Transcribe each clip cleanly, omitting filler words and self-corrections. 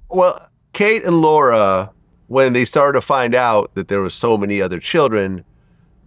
Well, Kate and Laura, when they started to find out that there were so many other children,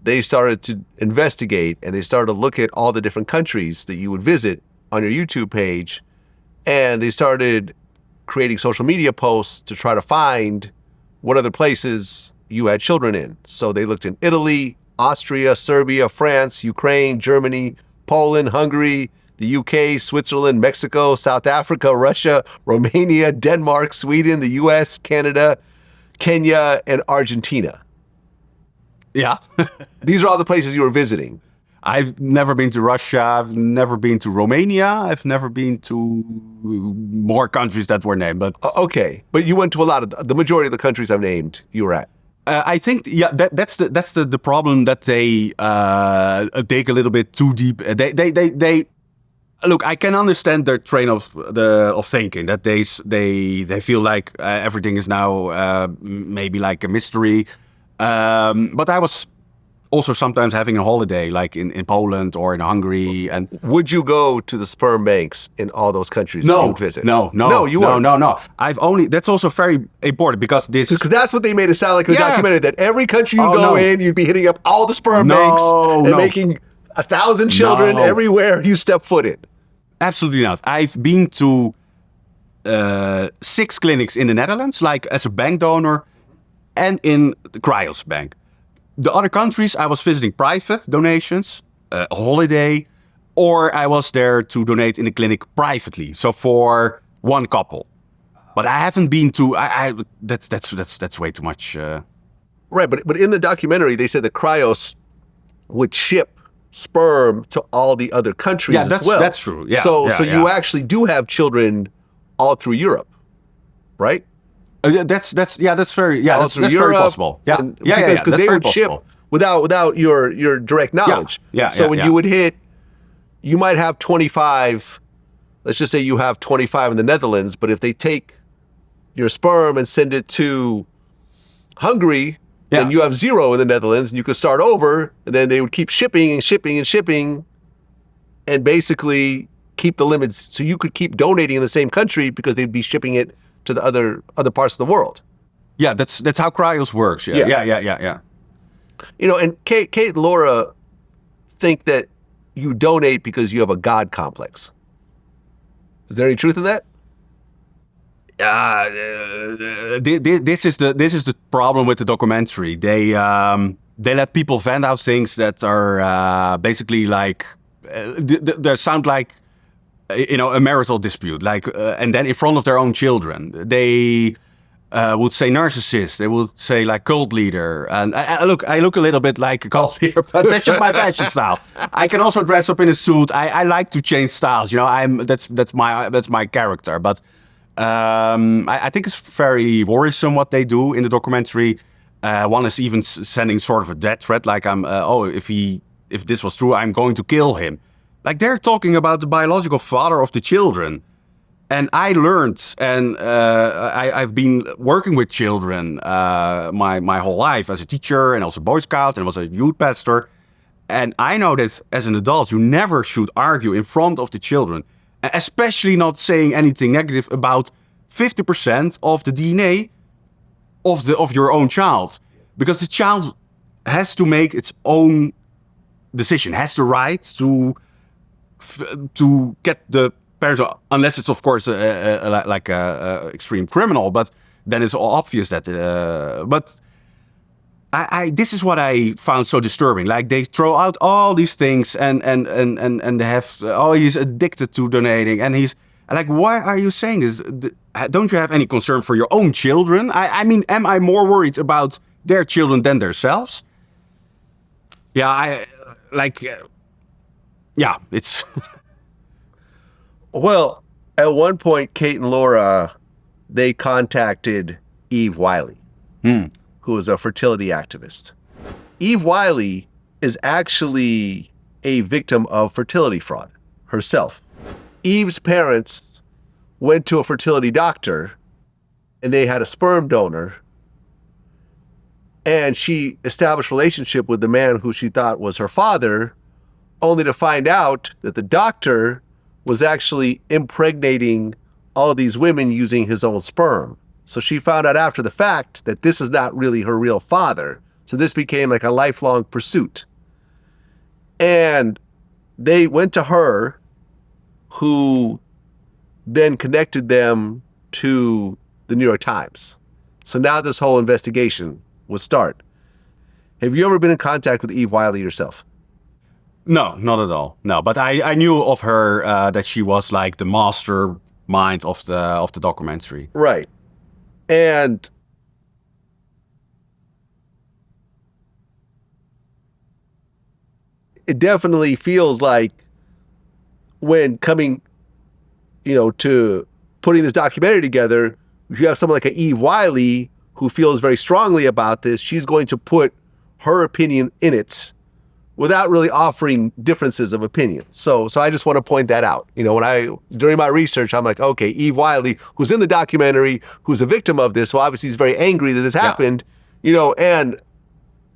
they started to investigate and they started to look at all the different countries that you would visit on your YouTube page. And they started creating social media posts to try to find what other places you had children in. So they looked in Italy, Austria, Serbia, France, Ukraine, Germany, Poland, Hungary, the UK, Switzerland, Mexico, South Africa, Russia, Romania, Denmark, Sweden, the US, Canada, Kenya, and Argentina. Yeah. These are all the places you were visiting. I've never been to Russia. I've never been to Romania. I've never been to more countries that were named. But okay, but you went to a lot of the majority of the countries I've named. You were at. I think that's the problem, that they dig a little bit too deep. They look. I can understand their train of thinking, that they feel like everything is now maybe like a mystery. But I was also sometimes having a holiday, like in Poland or in Hungary. And would you go to the sperm banks in all those countries that you would visit? No, you wouldn't. No. I've only. That's also very important because that's what they made it sound like in the documentary, that every country you go in, you'd be hitting up all the sperm banks and making 1,000 children everywhere you step foot in. Absolutely not. I've been to 6 clinics in the Netherlands, like as a bank donor, and in the Cryos Bank. The other countries, I was visiting private donations, a holiday, or I was there to donate in the clinic privately. So for one couple. But I haven't been to. That's way too much. Right, but in the documentary, they said that Cryos would ship sperm to all the other countries as well. That's true. Yeah. So you actually do have children all through Europe, right? That's very very possible. Because they would ship without your direct knowledge. So when you would hit, you might have 25. Let's just say you have 25 in the Netherlands, but if they take your sperm and send it to Hungary, then you have 0 in the Netherlands, and you could start over, and then they would keep shipping and shipping and shipping, and basically keep the limits so you could keep donating in the same country because they'd be shipping it to the other parts of the world. Yeah, that's how Cryos works. Yeah. You know, and Kate and Laura think that you donate because you have a God complex. Is there any truth in that? This is the problem with the documentary. They let people vent out things that are basically like they sound like a marital dispute, like and then in front of their own children, they would say narcissist. They would say like cult leader, and I look a little bit like a cult leader, but that's just my fashion style. I can also dress up in a suit. I like to change styles. That's my character, but. I think it's very worrisome what they do in the documentary. One is even sending sort of a death threat, like if this was true, I'm going to kill him. Like they're talking about the biological father of the children. And I learned, and I've been working with children my whole life as a teacher and also Boy Scout and was a youth pastor. And I know that as an adult, you never should argue in front of the children. Especially not saying anything negative about 50% of the DNA of your own child. Because the child has to make its own decision, has the right to get the parents, unless it's of course like a extreme criminal, but then it's all obvious that, but this is what I found so disturbing. Like they throw out all these things and they have he's addicted to donating, and he's like, why are you saying this? Don't you have any concern for your own children? I mean, am I more worried about their children than themselves? Yeah, it's. Well, at one point, Kate and Laura, they contacted Eve Wiley. Who is a fertility activist. Eve Wiley is actually a victim of fertility fraud herself. Eve's parents went to a fertility doctor and they had a sperm donor, and she established a relationship with the man who she thought was her father, only to find out that the doctor was actually impregnating all these women using his own sperm. So she found out after the fact that this is not really her real father. So this became like a lifelong pursuit. And they went to her, who then connected them to the New York Times. So now this whole investigation will start. Have you ever been in contact with Eve Wiley yourself? No, not at all. No, but I knew of her that she was like the mastermind of the documentary. Right. And it definitely feels like when coming, to putting this documentary together, if you have someone like a Eve Wiley who feels very strongly about this, she's going to put her opinion in it without really offering differences of opinion. So I just want to point that out. During my research, I'm like, okay, Eve Wiley, who's in the documentary, who's a victim of this, so obviously he's very angry that this happened, and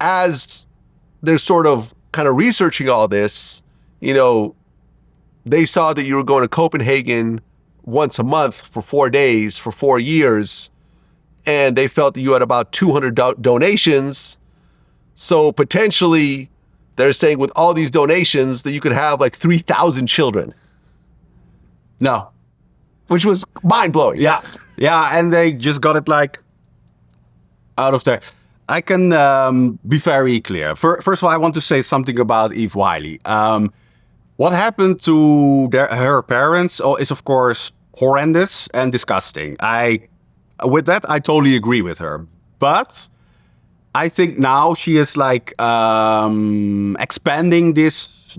as they're sort of kind of researching all this, they saw that you were going to Copenhagen once a month for 4 days for 4 years, and they felt that you had about 200 donations. So potentially, they're saying with all these donations that you could have like 3,000 children. No. Which was mind-blowing. Yeah, and they just got it like out of there. I can be very clear. First of all, I want to say something about Eve Wiley. What happened to her parents is, of course, horrendous and disgusting. With that, I totally agree with her. But I think now she is like expanding this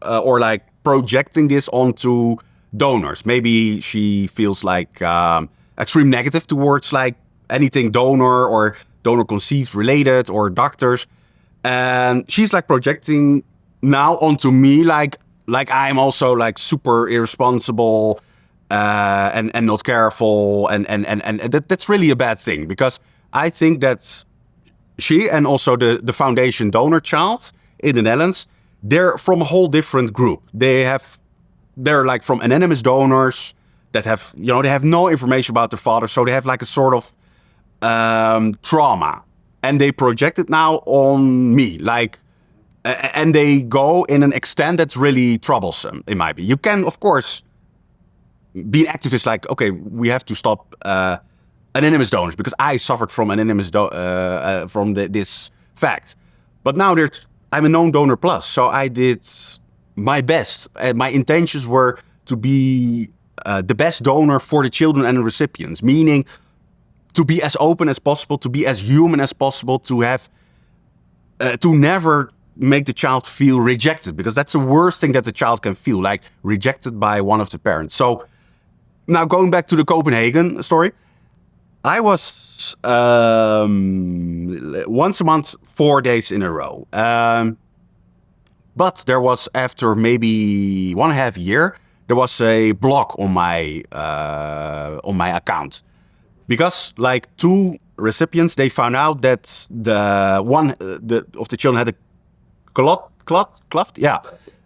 or like projecting this onto donors. Maybe she feels like extreme negative towards like anything donor or donor conceived related or doctors, and she's like projecting now onto me like I'm also like super irresponsible and not careful, and that's really a bad thing, because I think that she and also the foundation Donor Child in the Netherlands, they're from a whole different group. They're like from anonymous donors that have, they have no information about their father, so they have like a sort of trauma, and they project it now on me, and they go in an extent that's really troublesome. It might be. You can, of course, be an activist, like, okay, we have to stop anonymous donors because I suffered from anonymous from this fact. But now I'm a known donor plus, so I did my best. My intentions were to be the best donor for the children and the recipients, meaning to be as open as possible, to be as human as possible, to have to never make the child feel rejected, because that's the worst thing that the child can feel, like rejected by one of the parents. So now going back to the Copenhagen story, I was once a month, 4 days in a row. But there was, after maybe 1.5 years, there was a block on my account, because like 2 recipients, they found out that the one of the children had a cleft, yeah,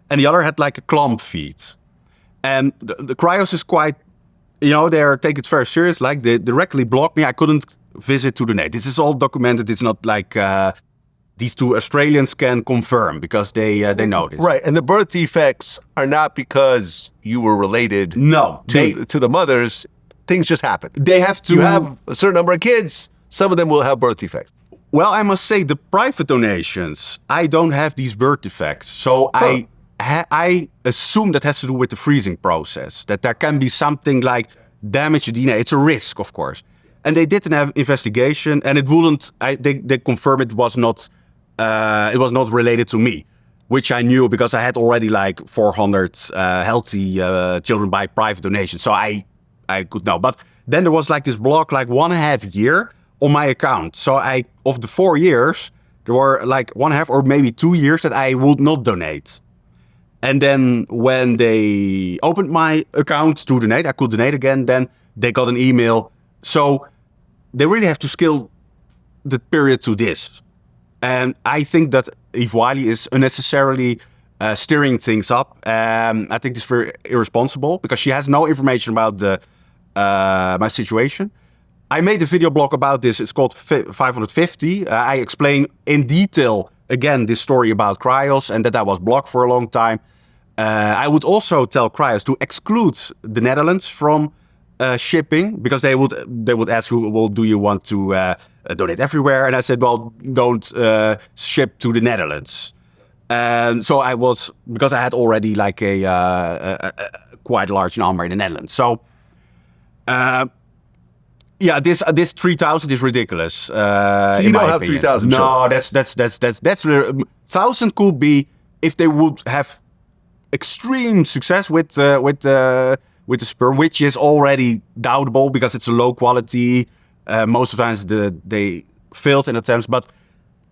and the other had like a clump feet, and the cryos is quite, they take it very serious. Like they directly blocked me. I couldn't visit to donate. This is all documented. It's not like these 2 Australians can confirm, because they know this. Right, and the birth defects are not because you were related. No, to the mothers. Things just happen. They have to. You have a certain number of kids. Some of them will have birth defects. Well, I must say, the private donations, I don't have these birth defects. So I assume that has to do with the freezing process, that there can be something like damage to DNA. It's a risk, of course. And they did an investigation, and it wouldn't. They confirmed it was not related to me, which I knew because I had already like 400 healthy children by private donation. So I could know. But then there was like this block, like 1.5 years on my account. So of the 4 years, there were like 1.5 or maybe 2 years that I would not donate. And then when they opened my account to donate, I could donate again. Then they got an email. So they really have to scale the period to this. And I think that Eve Wiley is unnecessarily stirring things up. I think it's very irresponsible because she has no information about my situation. I made a video blog about this. It's called 550. I explain in detail, again, this story about cryos and that I was blocked for a long time. I would also tell cryos to exclude the Netherlands from shipping because they would ask, well, do you want to donate everywhere? And I said, well, don't ship to the Netherlands. And so I was, because I had already like a quite large number in the Netherlands. So, yeah, this 3,000 is ridiculous. So you don't have 3,000. No, that's 1,000 could be if they would have extreme success with the sperm, which is already doubtable because it's a low quality. Most of the times they failed in attempts, but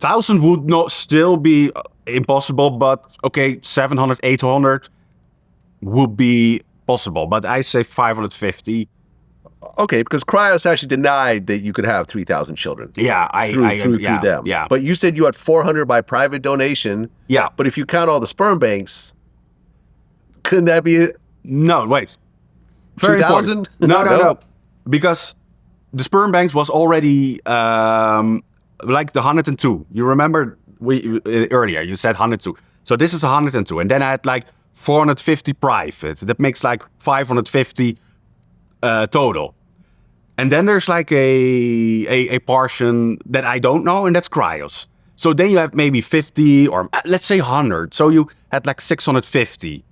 1,000 would not still be impossible. But okay, 700, 800 would be possible. But I say 550. Okay, because Cryos actually denied that you could have 3,000 children. Yeah, through them. Yeah, but you said you had 400 by private donation. Yeah, but if you count all the sperm banks, couldn't that be it? No, wait. 2,000? No. Because the sperm banks was already like the 102. You remember earlier you said 102. So this is 102, and then I had like 450 private. That makes like 550 total. And then there's like a portion that I don't know, and that's cryos. So then you have maybe 50 or let's say 100. So you had like 650.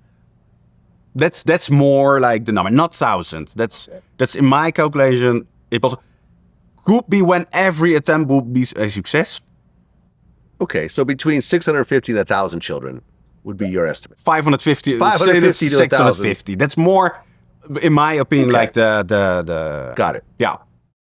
That's more like the number, not 1,000. That's in my calculation. It could be when every attempt would be a success. Okay, so between 650 and 1,000 children would be your estimate. 550 to 650. That's more, in my opinion, Okay. like the. Got it. Yeah.